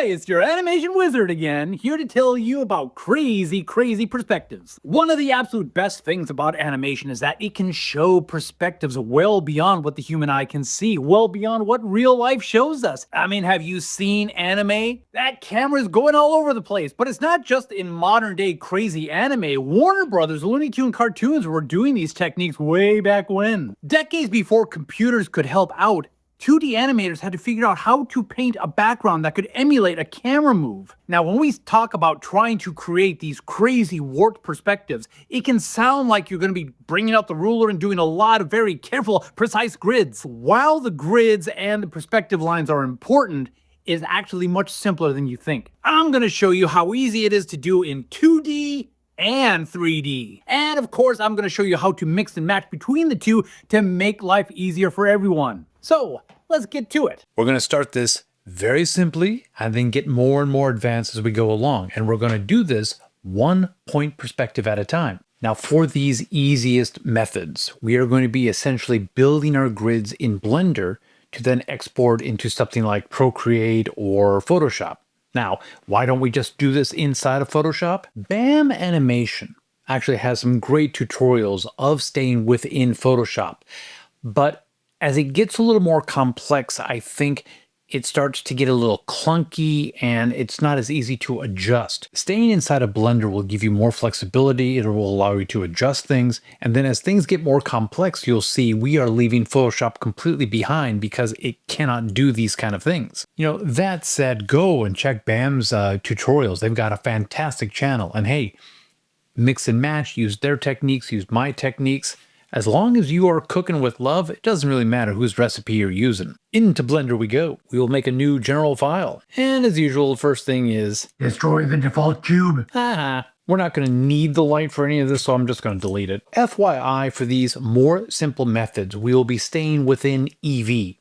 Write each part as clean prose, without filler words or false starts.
Hi, it's your animation wizard again, here to tell you about crazy perspectives. One of the absolute best things about animation is that it can show perspectives well beyond what the human eye can see, well beyond what real life shows us. I mean, have you seen anime? That camera's going all over the place, but it's not just in modern day crazy anime. Warner Brothers Looney Tunes cartoons were doing these techniques way back when. Decades before computers could help out, 2D animators had to figure out how to paint a background that could emulate a camera move. Now, when we talk about trying to create these crazy warped perspectives, it can sound like you're going to be bringing out the ruler and doing a lot of very careful, precise grids. While the grids and the perspective lines are important, it's actually much simpler than you think. I'm going to show you how easy it is to do in 2D and 3D. And of course, I'm going to show you how to mix and match between the two to make life easier for everyone. So let's get to it. We're going to start this very simply and then get more and more advanced as we go along. And we're going to do this 1 point perspective at a time. Now, for these easiest methods, we are going to be essentially building our grids in Blender to then export into something like Procreate or Photoshop. Now, why don't we just do this inside of Photoshop? BAM Animation actually has some great tutorials of staying within Photoshop, but as it gets a little more complex, I think it starts to get a little clunky and it's not as easy to adjust. Staying inside of Blender will give you more flexibility. It will allow you to adjust things. And then as things get more complex, you'll see we are leaving Photoshop completely behind because it cannot do these kind of things. You know, that said, go and check BAM's tutorials. They've got a fantastic channel. And hey, mix and match, use their techniques, use my techniques. As long as you are cooking with love, it doesn't really matter whose recipe you're using. Into Blender we go. We will make a new general file. And as usual, the first thing is destroy the default cube. We're not going to need the light for any of this, so I'm just going to delete it. FYI, for these more simple methods, we will be staying within EV.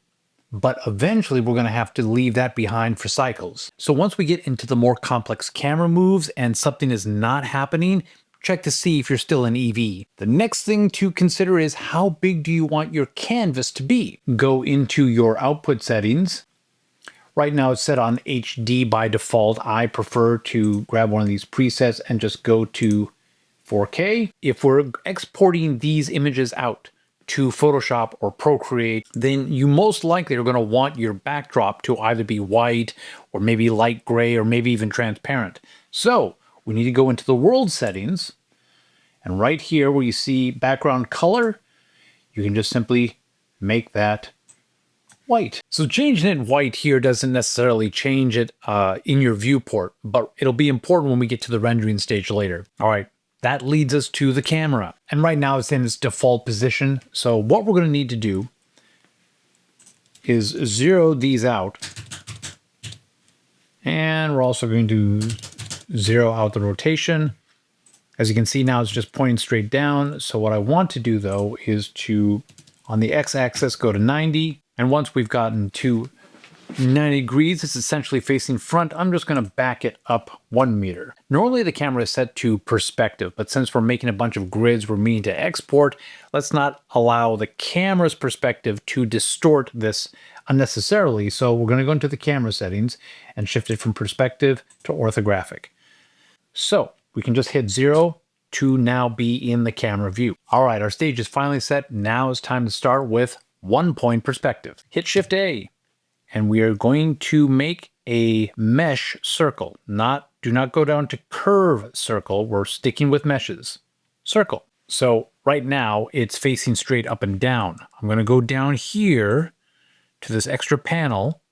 But eventually we're going to have to leave that behind for cycles. So once we get into the more complex camera moves and something is not happening, check to see if you're still in EV. The next thing to consider is how big do you want your canvas to be? Go into your output settings. Right now it's set on HD by default. I prefer to grab one of these presets and just go to 4K. If we're exporting these images out to Photoshop or Procreate, then you most likely are going to want your backdrop to either be white or maybe light gray or maybe even transparent. So we need to go into the world settings, and right here where you see background color, you can just simply make that white. So changing it white here doesn't necessarily change it in your viewport, but it'll be important when we get to the rendering stage later. All right, that leads us to the camera. And right now it's in its default position. So what we're going to need to do is zero these out. And we're also going to zero out the rotation. As you can see now, it's just pointing straight down. So what I want to do though is to, on the x-axis, go to 90. And once we've gotten to 90 degrees, it's essentially facing front. I'm just going to back it up 1 meter. Normally the camera is set to perspective, but since we're making a bunch of grids we're meaning to export, let's not allow the camera's perspective to distort this unnecessarily. So we're going to go into the camera settings and shift it from perspective to orthographic. So we can just hit 0 to now be in the camera view. All right, our stage is finally set. Now it's time to start with 1 point perspective. Hit Shift A, and we are going to make a mesh circle. Do not go down to curve circle. We're sticking with meshes. Circle. So right now it's facing straight up and down. I'm going to go down here to this extra panel,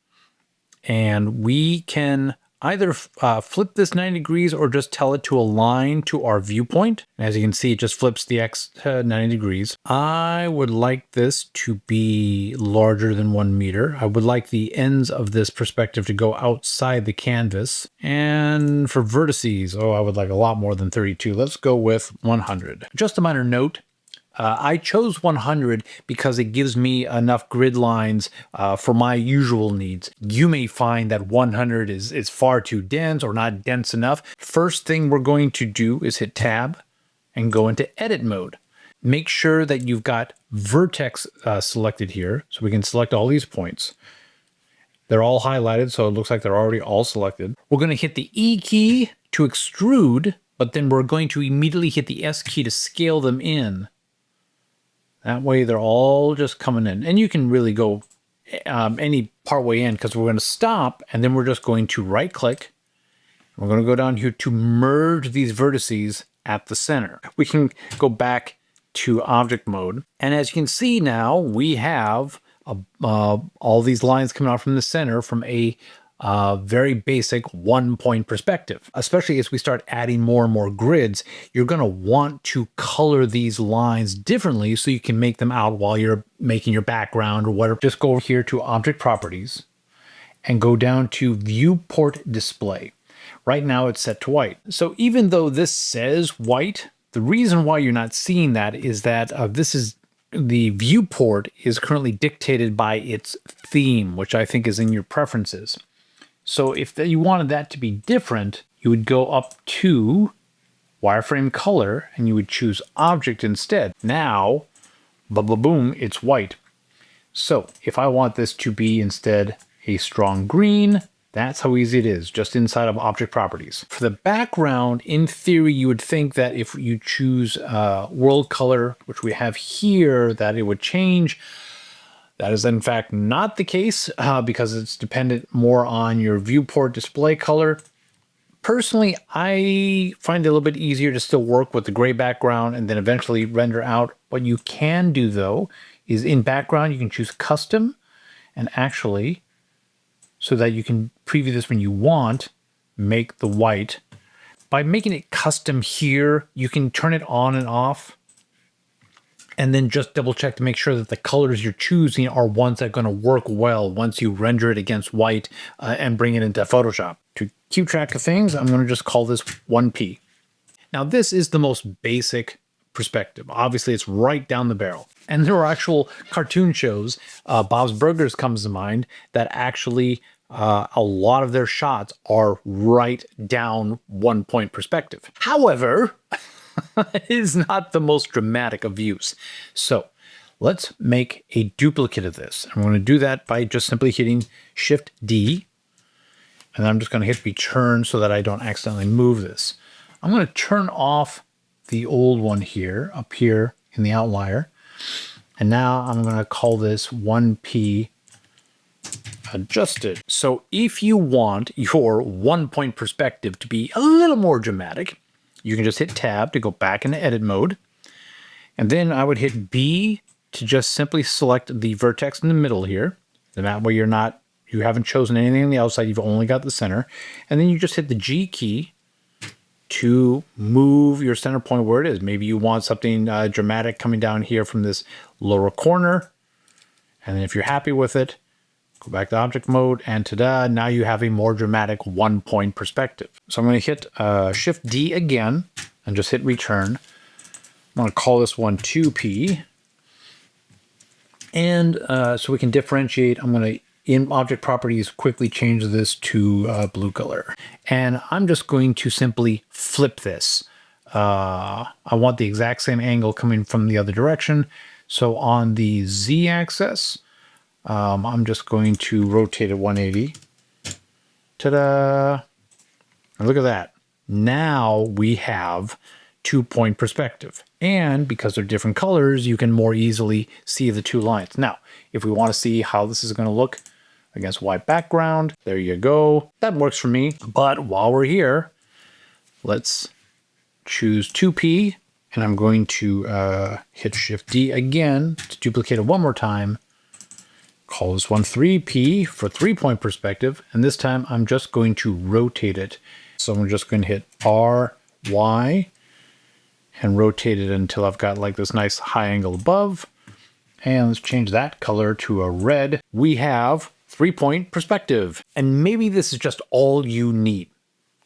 and we can either flip this 90 degrees or just tell it to align to our viewpoint. And as you can see, it just flips the X to 90 degrees. I would like this to be larger than 1 meter. I would like the ends of this perspective to go outside the canvas. And for vertices, I would like a lot more than 32. Let's go with 100. Just a minor note. I chose 100 because it gives me enough grid lines for my usual needs. You may find that 100 is far too dense or not dense enough. First thing we're going to do is hit Tab and go into edit mode. Make sure that you've got vertex selected here so we can select all these points. They're all highlighted, so it looks like they're already all selected. We're going to hit the E key to extrude, but then we're going to immediately hit the S key to scale them in. That way they're all just coming in. And you can really go any part way in, because we're going to stop, and then we're just going to right click. We're going to go down here to merge these vertices at the center. We can go back to object mode. And as you can see now, we have all these lines coming out from the center from a very basic 1-point perspective. Especially as we start adding more and more grids, you're going to want to color these lines differently so you can make them out while you're making your background or whatever. Just go here to object properties and go down to viewport display. Right now it's set to white. So even though this says white, the reason why you're not seeing that is that the viewport is currently dictated by its theme, which I think is in your preferences. So if you wanted that to be different, you would go up to wireframe color and you would choose object instead. Now, boom, it's white. So if I want this to be instead a strong green, that's how easy it is, just inside of object properties. For the background, in theory, you would think that if you choose world color, which we have here, that it would change. That is in fact not the case because it's dependent more on your viewport display color. Personally, I find it a little bit easier to still work with the gray background and then eventually render out. What you can do though is in background, you can choose custom and actually, so that you can preview this when you want, make the white. By making it custom here, you can turn it on and off and then just double check to make sure that the colors you're choosing are ones that are going to work well once you render it against white and bring it into Photoshop. To keep track of things, I'm going to just call this 1P. Now this is the most basic perspective. Obviously it's right down the barrel. And there are actual cartoon shows, Bob's Burgers comes to mind, that actually a lot of their shots are right down 1-point perspective. However, it is not the most dramatic of views. So let's make a duplicate of this. I'm going to do that by just simply hitting Shift D. And I'm just going to hit return so that I don't accidentally move this. I'm going to turn off the old one here, up here in the outlier. And now I'm going to call this 1P adjusted. So if you want your 1-point perspective to be a little more dramatic, you can just hit tab to go back into edit mode. And then I would hit B to just simply select the vertex in the middle here. And that way you haven't chosen anything on the outside, you've only got the center. And then you just hit the G key to move your center point where it is. Maybe you want something dramatic coming down here from this lower corner. And then if you're happy with it, go back to object mode, and ta-da, now you have a more dramatic 1-point perspective. So I'm going to hit Shift D again and just hit return. I'm going to call this one 2P. And so we can differentiate, I'm going to, in object properties, quickly change this to blue color. And I'm just going to simply flip this. I want the exact same angle coming from the other direction. So on the Z axis, I'm just going to rotate it 180. Ta-da! And look at that. Now we have 2-point perspective. And because they're different colors, you can more easily see the two lines. Now, if we want to see how this is going to look against white background, there you go. That works for me. But while we're here, let's choose 2P. And I'm going to hit Shift D again to duplicate it one more time. Call this one 3P for 3-point perspective. And this time I'm just going to rotate it. So I'm just going to hit R, Y, and rotate it until I've got like this nice high angle above. And let's change that color to a red. We have 3-point perspective. And maybe this is just all you need.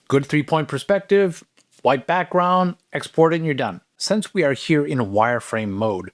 Good 3-point perspective, white background, export it and you're done. Since we are here in wireframe mode,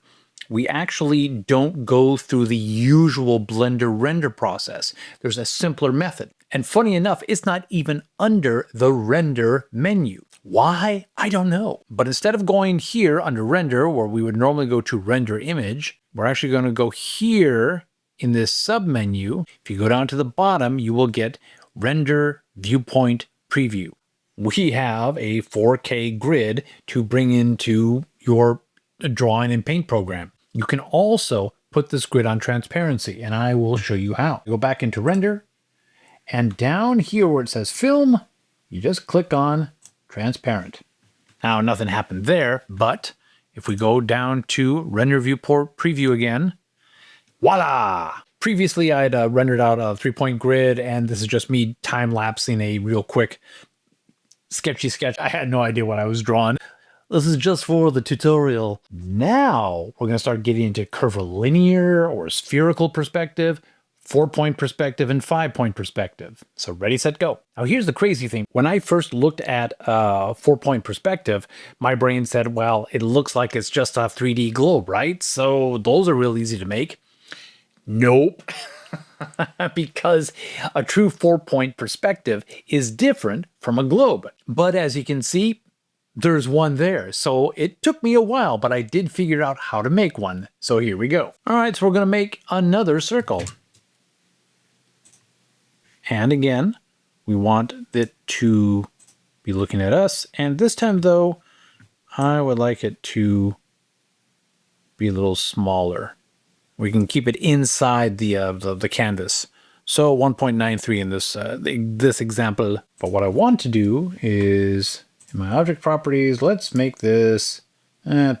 we actually don't go through the usual Blender render process. There's a simpler method. And funny enough, it's not even under the render menu. Why? I don't know. But instead of going here under render, where we would normally go to render image, we're actually going to go here in this submenu, if you go down to the bottom, you will get Render Viewpoint Preview. We have a 4K grid to bring into your drawing and paint program. You can also put this grid on transparency, and I will show you how. Go back into Render, and down here where it says Film, you just click on Transparent. Now, nothing happened there, but if we go down to Render Viewport Preview again, voila! Previously, I had rendered out a 3-point grid, and this is just me time-lapsing a real quick sketchy sketch. I had no idea what I was drawing. This is just for the tutorial. Now, we're going to start getting into curvilinear or spherical perspective, 4-point perspective, and 5-point perspective. So ready, set, go. Now here's the crazy thing. When I first looked at 4-point perspective, my brain said, well, it looks like it's just a 3D globe, right? So those are real easy to make. Nope. Because a true 4-point perspective is different from a globe. But as you can see, there's one there. So it took me a while, but I did figure out how to make one. So here we go. All right, so we're going to make another circle. And again, we want it to be looking at us. And this time, though, I would like it to be a little smaller. We can keep it inside the canvas. So 1.93 in this example. But what I want to do is, in my object properties, let's make this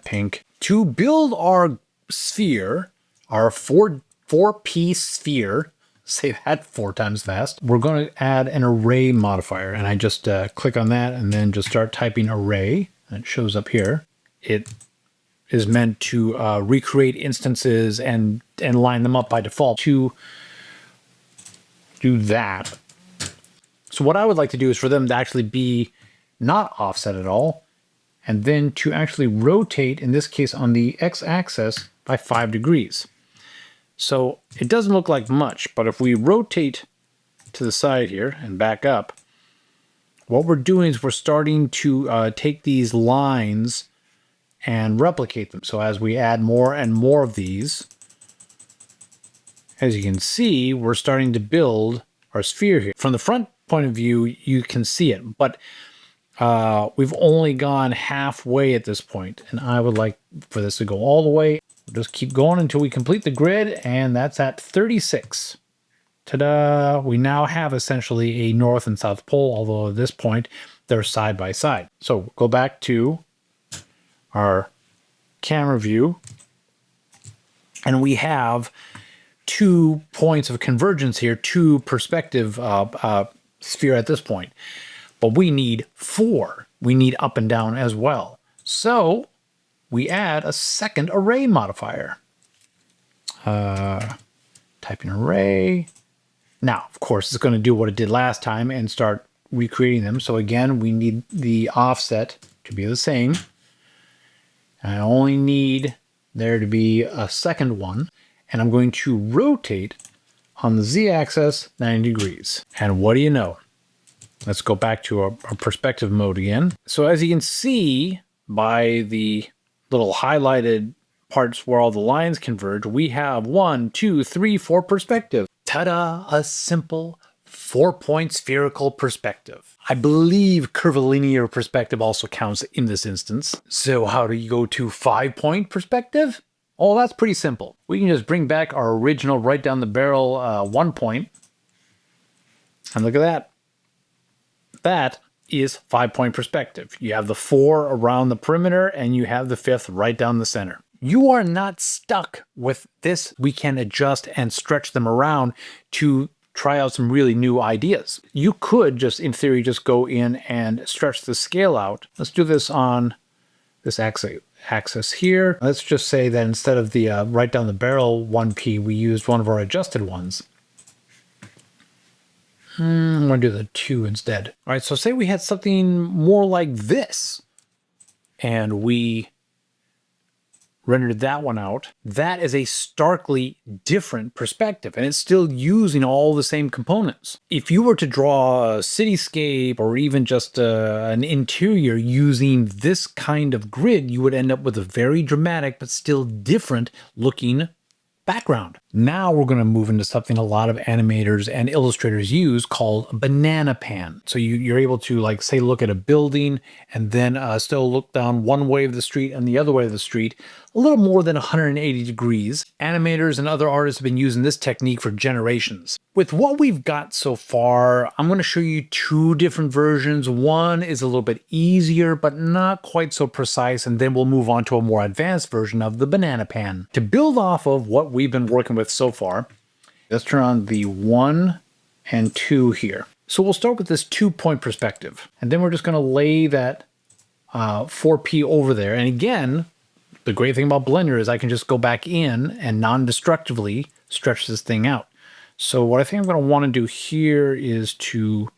pink. To build our sphere, our four-piece sphere, say that 4 times fast, we're going to add an array modifier. And I just click on that and then just start typing array. And it shows up here. It is meant to recreate instances and line them up by default. To do that, so what I would like to do is for them to actually be not offset at all, and then to actually rotate, in this case on the x-axis, by 5 degrees. So it doesn't look like much, but if we rotate to the side here and back up, what we're doing is we're starting to take these lines and replicate them. So as we add more and more of these, as you can see, we're starting to build our sphere here. From the front point of view, you can see it, but we've only gone halfway at this point, and I would like for this to go all the way. We'll just keep going until we complete the grid, and that's at 36. Ta-da! We now have essentially a north and south pole, although at this point, they're side by side. So go back to our camera view, and we have 2 points of convergence here, 2 perspective sphere at this point. But we need 4. We need up and down as well. So we add a second array modifier. Type in array. Now, of course, it's going to do what it did last time and start recreating them. So again, we need the offset to be the same. I only need there to be a second one, and I'm going to rotate on the z-axis 90 degrees. And what do you know? Let's go back to our perspective mode again. So as you can see by the little highlighted parts where all the lines converge, we have 1, 2, 3, 4 perspective. Ta-da! A simple 4-point spherical perspective. I believe curvilinear perspective also counts in this instance. So how do you go to 5-point perspective? Oh, that's pretty simple. We can just bring back our original right down the barrel 1 point. And look at that. That is 5-point perspective. You have the 4 around the perimeter and you have the 5th right down the center. You are not stuck with this. We can adjust and stretch them around to try out some really new ideas. You could just, in theory, just go in and stretch the scale out. Let's do this on this axis here. Let's just say that instead of the right down the barrel 1p, we used one of our adjusted ones. I'm going to do the 2 instead. All right, so say we had something more like this, and we rendered that one out. That is a starkly different perspective, and it's still using all the same components. If you were to draw a cityscape or even just an interior using this kind of grid, you would end up with a very dramatic but still different looking background. Now we're going to move into something a lot of animators and illustrators use called banana pan. So you're able to, like, say, look at a building and then still look down one way of the street and the other way of the street, a little more than 180 degrees. Animators and other artists have been using this technique for generations. With what we've got so far, I'm going to show you two different versions. One is a little bit easier, but not quite so precise, and then we'll move on to a more advanced version of the banana pan. To build off of what we've been working with so far, let's turn on the 1 and 2 here. So we'll start with this 2-point perspective, and then we're just going to lay that 4P over there. And again, the great thing about Blender is I can just go back in and non-destructively stretch this thing out. So what I think I'm going to want to do here is to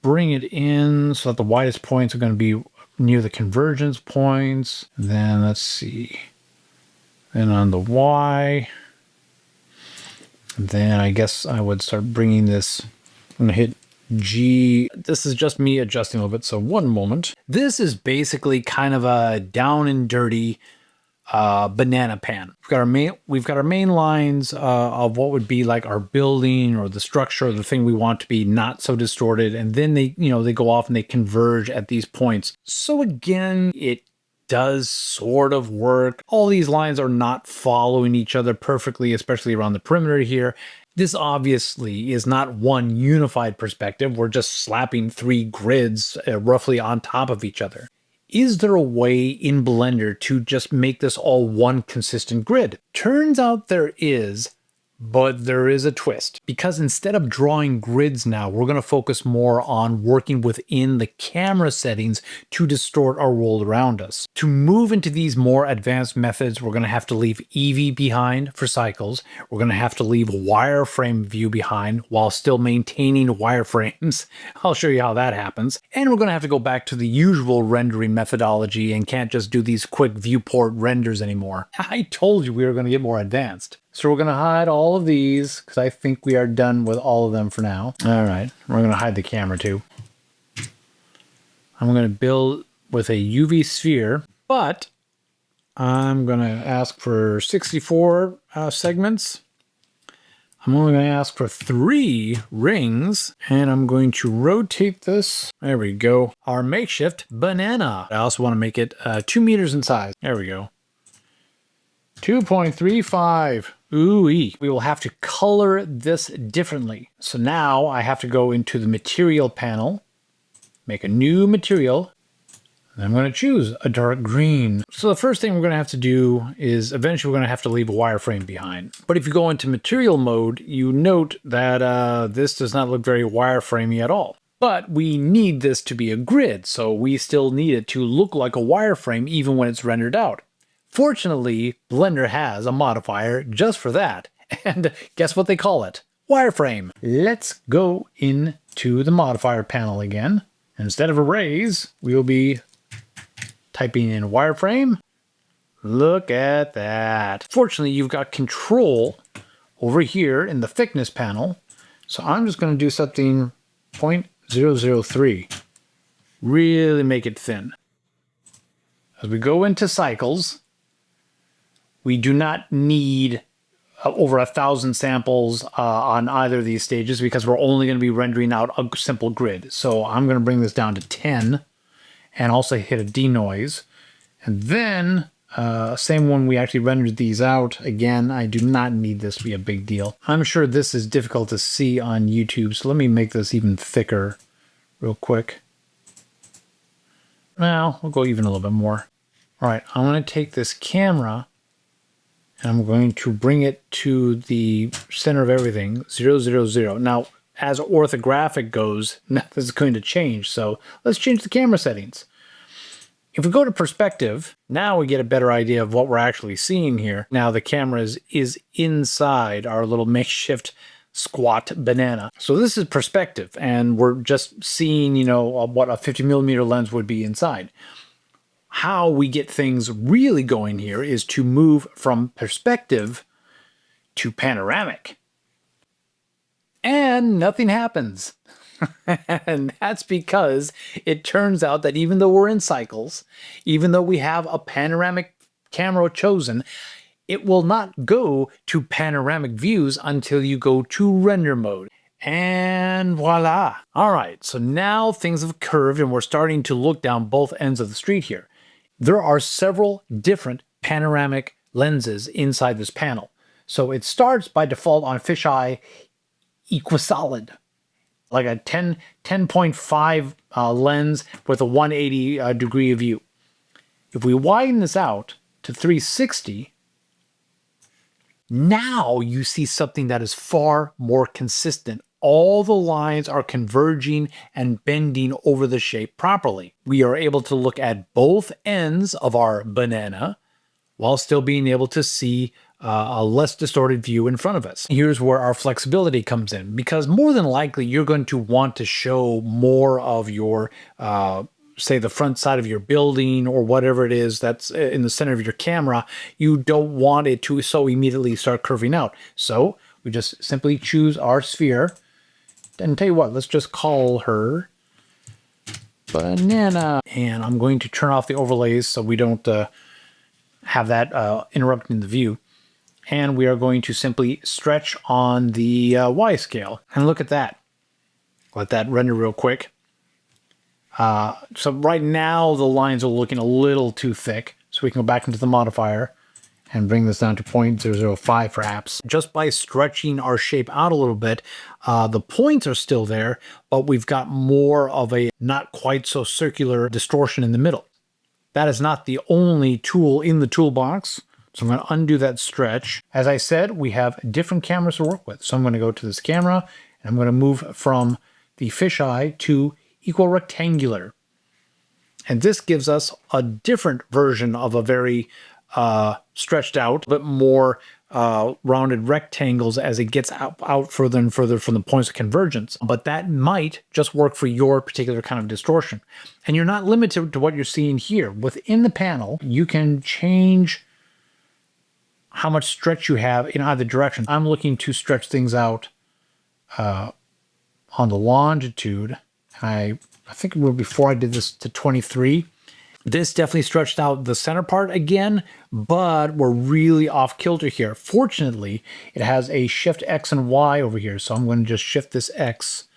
bring it in so that the widest points are going to be near the convergence points. And then let's see. Then on the Y. And then I guess I would start bringing this. I'm going to hit G. This is just me adjusting a little bit. So one moment. This is basically kind of a down and dirty banana pan. We've got our main lines of what would be like our building or the structure or the thing we want to be not so distorted, and then they go off and they converge at these points. So again, it does sort of work. All these lines are not following each other perfectly, especially around the perimeter here. This obviously is not one unified perspective. We're just slapping 3 grids roughly on top of each other. Is there a way in Blender to just make this all one consistent grid? Turns out there is, but there is a twist. Because instead of drawing grids now, we're going to focus more on working within the camera settings to distort our world around us. To move into these more advanced methods, we're going to have to leave Eevee behind for cycles. We're going to have to leave wireframe view behind while still maintaining wireframes. I'll show you how that happens. And we're going to have to go back to the usual rendering methodology and can't just do these quick viewport renders anymore. I told you we were going to get more advanced. So we're going to hide all of these because I think we are done with all of them for now. All right, we're going to hide the camera too. I'm going to build with a UV sphere, but I'm going to ask for 64 segments. I'm only going to ask for 3 rings, and I'm going to rotate this. There we go. Our makeshift banana. I also want to make it 2 meters in size. There we go. 2.35. Ooh-wee. We will have to color this differently. So now I have to go into the material panel, make a new material, and I'm going to choose a dark green. So the first thing we're going to have to do is eventually we're going to have to leave a wireframe behind. But if you go into material mode, you note that this does not look very wireframey at all. But we need this to be a grid, so we still need it to look like a wireframe even when it's rendered out. Fortunately, Blender has a modifier just for that. And guess what they call it? Wireframe. Let's go into the modifier panel again. Instead of arrays, we will be typing in wireframe. Look at that. Fortunately, you've got control over here in the thickness panel. So I'm just going to do something 0.003. Really make it thin. As we go into cycles, we do not need over 1,000 samples on either of these stages because we're only going to be rendering out a simple grid. So I'm going to bring this down to 10 and also hit a denoise. And then, same when we actually rendered these out. Again, I do not need this to be a big deal. I'm sure this is difficult to see on YouTube, so let me make this even thicker real quick. Well, we'll go even a little bit more. All right, I'm going to take this camera and I'm going to bring it to the center of everything, 0, 0, 0. Now, as orthographic goes, nothing is going to change. So let's change the camera settings. If we go to perspective, now we get a better idea of what we're actually seeing here. Now the camera is inside our little makeshift squat banana. So this is perspective, and we're just seeing, what a 50mm lens would be inside. How we get things really going here is to move from perspective to panoramic. And nothing happens. And that's because it turns out that even though we're in cycles, even though we have a panoramic camera chosen, it will not go to panoramic views until you go to render mode. And voila. All right, so now things have curved and we're starting to look down both ends of the street here. There are several different panoramic lenses inside this panel. So it starts by default on Fisheye Equisolid, like a 10.5 lens with a 180 degree view. If we widen this out to 360, now you see something that is far more consistent. All the lines are converging and bending over the shape properly. We are able to look at both ends of our banana while still being able to see a less distorted view in front of us. Here's where our flexibility comes in, because more than likely you're going to want to show more of your say the front side of your building or whatever it is that's in the center of your camera. You don't want it to so immediately start curving out. So we just simply choose our sphere. And tell you what, let's just call her Banana. And I'm going to turn off the overlays so we don't have that interrupting the view. And we are going to simply stretch on the Y scale. And look at that. Let that render real quick. So right now the lines are looking a little too thick. So we can go back into the modifier and bring this down to 0.005 perhaps. Just by stretching our shape out a little bit, the points are still there, but we've got more of a not quite so circular distortion in the middle. That is not the only tool in the toolbox. So I'm going to undo that stretch. As I said, we have different cameras to work with. So I'm going to go to this camera and I'm going to move from the fisheye to Equirectangular. And this gives us a different version of a very stretched out, but more rounded rectangles as it gets out further and further from the points of convergence. But that might just work for your particular kind of distortion. And you're not limited to what you're seeing here. Within the panel, you can change how much stretch you have in either direction. I'm looking to stretch things out on the longitude. I think it was before I did this to 23. This definitely stretched out the center part again, but we're really off kilter here. Fortunately, it has a shift X and Y over here. So I'm going to just shift this X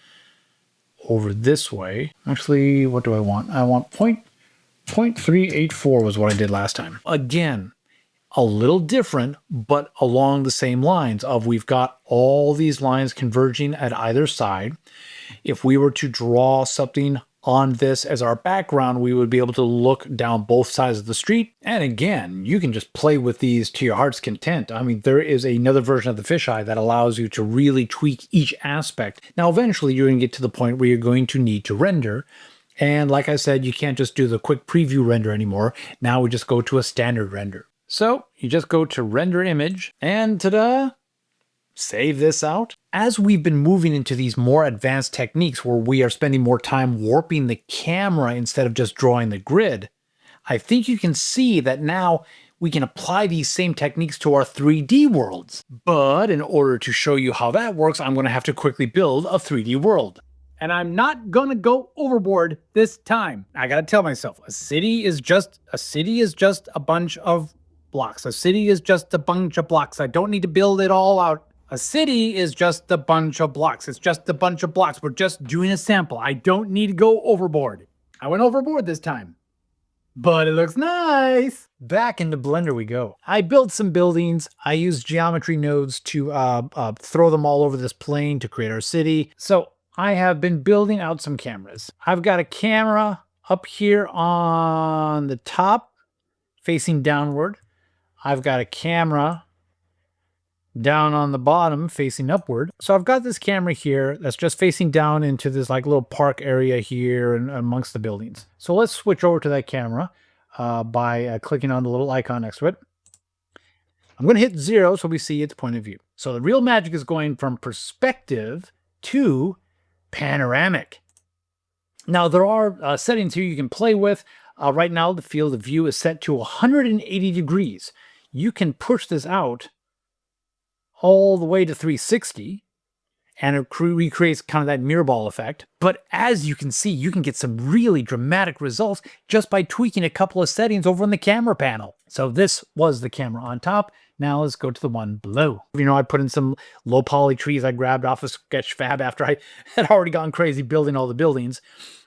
over this way. Actually, what do I want? I want 0.384 was what I did last time. Again, a little different, but along the same lines of we've got all these lines converging at either side. If we were to draw something on this as our background, we would be able to look down both sides of the street. And again, you can just play with these to your heart's content. I mean, there is another version of the fisheye that allows you to really tweak each aspect. Now, eventually you're going to get to the point where you're going to need to render. And like I said, you can't just do the quick preview render anymore. Now we just go to a standard render. So you just go to render image and ta-da! Save this out. As we've been moving into these more advanced techniques where we are spending more time warping the camera instead of just drawing the grid, I think you can see that now we can apply these same techniques to our 3D worlds. But in order to show you how that works, I'm going to have to quickly build a 3D world. And I'm not gonna go overboard this time. I gotta tell myself, a city is just a bunch of blocks. A city is just a bunch of blocks. I don't need to build it all out. A city is just a bunch of blocks. It's just a bunch of blocks. We're just doing a sample. I don't need to go overboard. I went overboard this time, but it looks nice. Back into Blender we go. I built some buildings. I used geometry nodes to throw them all over this plane to create our city. So I have been building out some cameras. I've got a camera up here on the top facing downward. I've got a camera down on the bottom facing upward. So I've got this camera here that's just facing down into this like little park area here and amongst the buildings. So let's switch over to that camera by clicking on the little icon next to it. I'm going to hit 0 so we see its point of view. So the real magic is going from perspective to panoramic. Now there are settings here you can play with. Right now the field of view is set to 180 degrees. You can push this out all the way to 360, and it recreates kind of that mirror ball effect. But as you can see, you can get some really dramatic results just by tweaking a couple of settings over in the camera panel. So this was the camera on top. Now let's go to the one below. You know, I put in some low poly trees I grabbed off of Sketchfab after I had already gone crazy building all the buildings.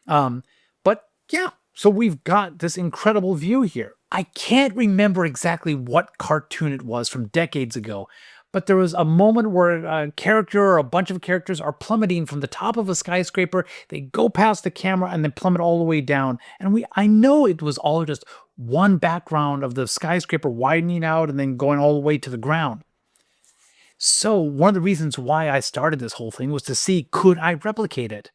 But yeah, so we've got this incredible view here. I can't remember exactly what cartoon it was from decades ago, but there was a moment where a character or a bunch of characters are plummeting from the top of a skyscraper. They go past the camera and then plummet all the way down. And I know it was all just one background of the skyscraper widening out and then going all the way to the ground. So one of the reasons why I started this whole thing was to see, could I replicate it?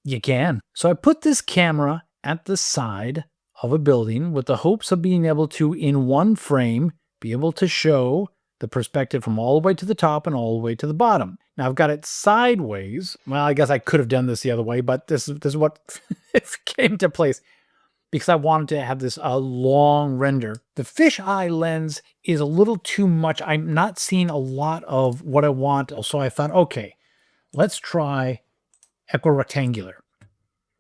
You can. So I put this camera at the side of a building with the hopes of being able to, in one frame, be able to show the perspective from all the way to the top and all the way to the bottom. Now I've got it sideways. Well, I guess I could have done this the other way, but this is what came to place because I wanted to have this long render. The fisheye lens is a little too much. I'm not seeing a lot of what I want. So I thought, okay, let's try Equirectangular.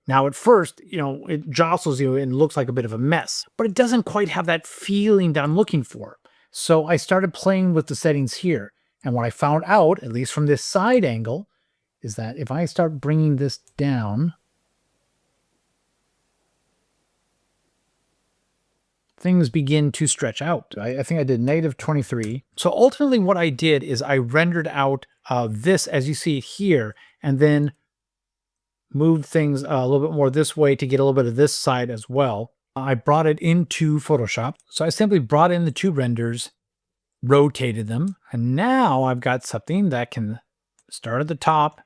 Now at first, you know, it jostles you and looks like a bit of a mess, but it doesn't quite have that feeling that I'm looking for. So I started playing with the settings here. And what I found out, at least from this side angle, is that if I start bringing this down, things begin to stretch out. I think I did -23. So ultimately what I did is I rendered out this as you see here, and then moved things a little bit more this way to get a little bit of this side as well. I brought it into Photoshop. So I simply brought in the two renders, rotated them, and now I've got something that can start at the top,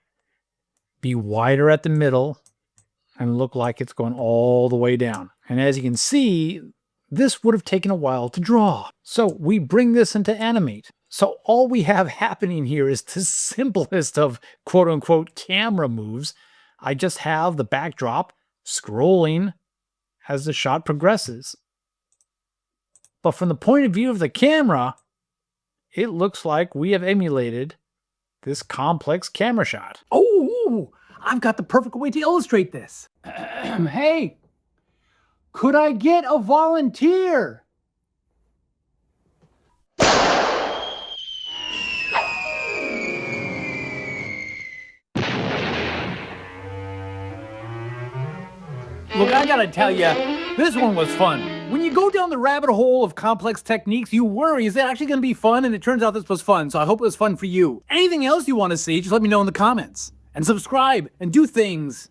be wider at the middle, and look like it's going all the way down. And as you can see, this would have taken a while to draw. So we bring this into Animate. So all we have happening here is the simplest of quote-unquote camera moves. I just have the backdrop scrolling as the shot progresses. But from the point of view of the camera, it looks like we have emulated this complex camera shot. Oh, I've got the perfect way to illustrate this. Hey, could I get a volunteer? Look, I gotta tell you, this one was fun. When you go down the rabbit hole of complex techniques, you worry, is it actually gonna be fun? And it turns out this was fun, so I hope it was fun for you. Anything else you want to see, just let me know in the comments. And subscribe, and do things.